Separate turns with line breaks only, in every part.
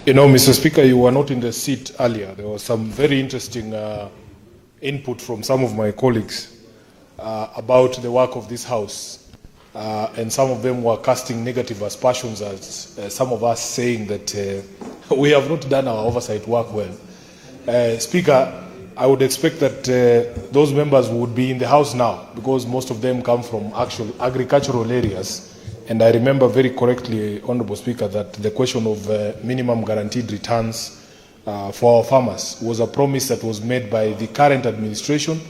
You know, Mr. Speaker, you were not in the seat earlier. There was some very interesting input from some of my colleagues about the work of this House. And some of them were casting negative aspersions at some of us, saying that we have not done our oversight work well. Speaker, I would expect that those members would be in the House now, because most of them come from actual agricultural areas. And I remember very correctly, Honorable Speaker, that the question of minimum guaranteed returns for our farmers was a promise that was made by the current administration.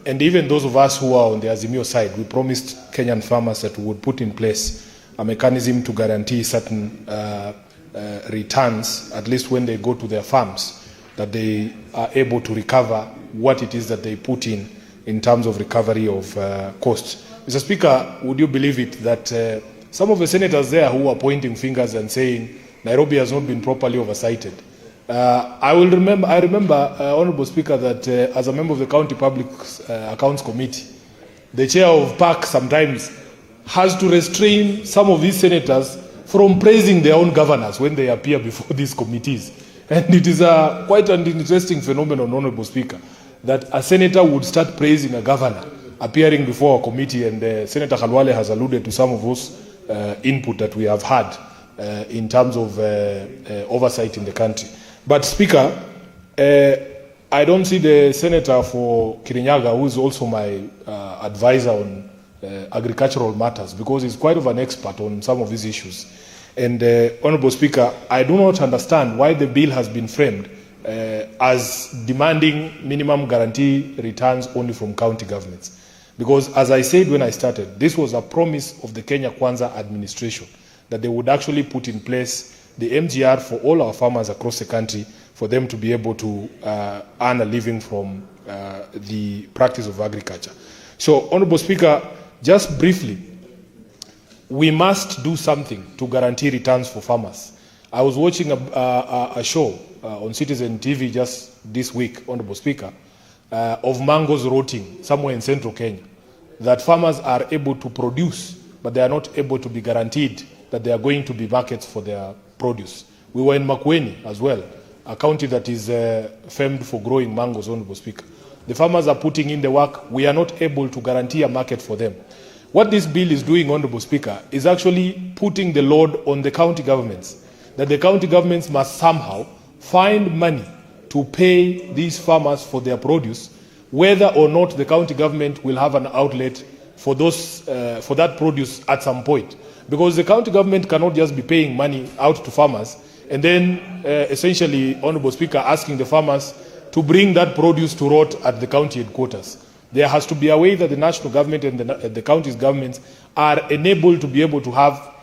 And even those of us who are on the Azimio side, we promised Kenyan farmers that we would put in place a mechanism to guarantee certain returns, at least when they go to their farms, that they are able to recover what it is that they put in terms of recovery of costs. Mr. Speaker, would you believe it that some of the senators there who are pointing fingers and saying Nairobi has not been properly oversighted? I remember, Honorable Speaker, that as a member of the County Public Accounts Committee, the chair of PAC sometimes has to restrain some of these senators from praising their own governors when they appear before these committees. And it is quite an interesting phenomenon, Honorable Speaker, that a senator would start praising a governor appearing before a committee, and Senator Khalwale has alluded to some of those input that we have had in terms of oversight in the country. But Speaker, I don't see the senator for Kirinyaga, who is also my advisor on agricultural matters, because he's quite of an expert on some of these issues. And Honorable Speaker, I do not understand why the bill has been framed as demanding minimum guarantee returns only from county governments. Because as I said when I started, this was a promise of the Kenya Kwanza administration that they would actually put in place the MGR for all our farmers across the country, for them to be able to earn a living from the practice of agriculture. So, Honorable Speaker, just briefly, we must do something to guarantee returns for farmers. I was watching a show on Citizen TV just this week, Honorable Speaker, of mangoes rotting somewhere in central Kenya, that farmers are able to produce, but they are not able to be guaranteed that there are going to be markets for their produce. We were in Makueni as well, a county that is famed for growing mangoes, Honorable Speaker. The farmers are putting in the work. We are not able to guarantee a market for them. What this bill is doing, Honorable Speaker, is actually putting the load on the county governments, that the county governments must somehow find money to pay these farmers for their produce, whether or not the county government will have an outlet for that produce at some point. Because the county government cannot just be paying money out to farmers and then essentially, Honorable Speaker, asking the farmers to bring that produce to rot at the county headquarters. There has to be a way that the national government and the county's governments are enabled to be able to have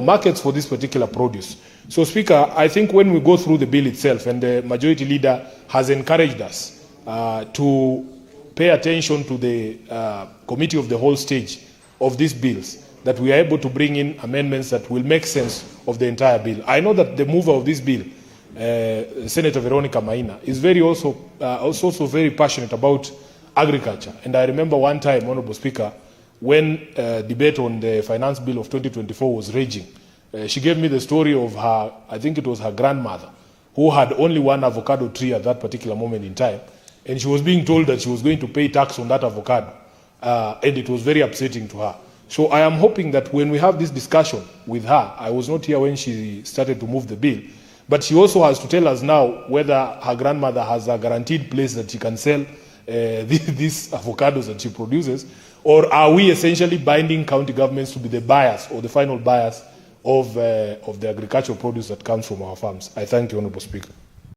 markets for this particular produce. So, Speaker, I think when we go through the bill itself, and the majority leader has encouraged us to pay attention to the committee of the whole stage of these bills, that we are able to bring in amendments that will make sense of the entire bill. I know that the mover of this bill, Senator Veronica Maina, is also very passionate about agriculture. And I remember one time, Honorable Speaker, when debate on the finance bill of 2024 was raging, she gave me the story of her, I think it was her grandmother, who had only one avocado tree at that particular moment in time. And she was being told that she was going to pay tax on that avocado. And it was very upsetting to her. So I am hoping that when we have this discussion with her, I was not here when she started to move the bill, but she also has to tell us now whether her grandmother has a guaranteed place that she can sell these avocados that she produces, or are we essentially binding county governments to be the buyers or the final buyers of the agricultural produce that comes from our farms? I thank you, Honorable Speaker.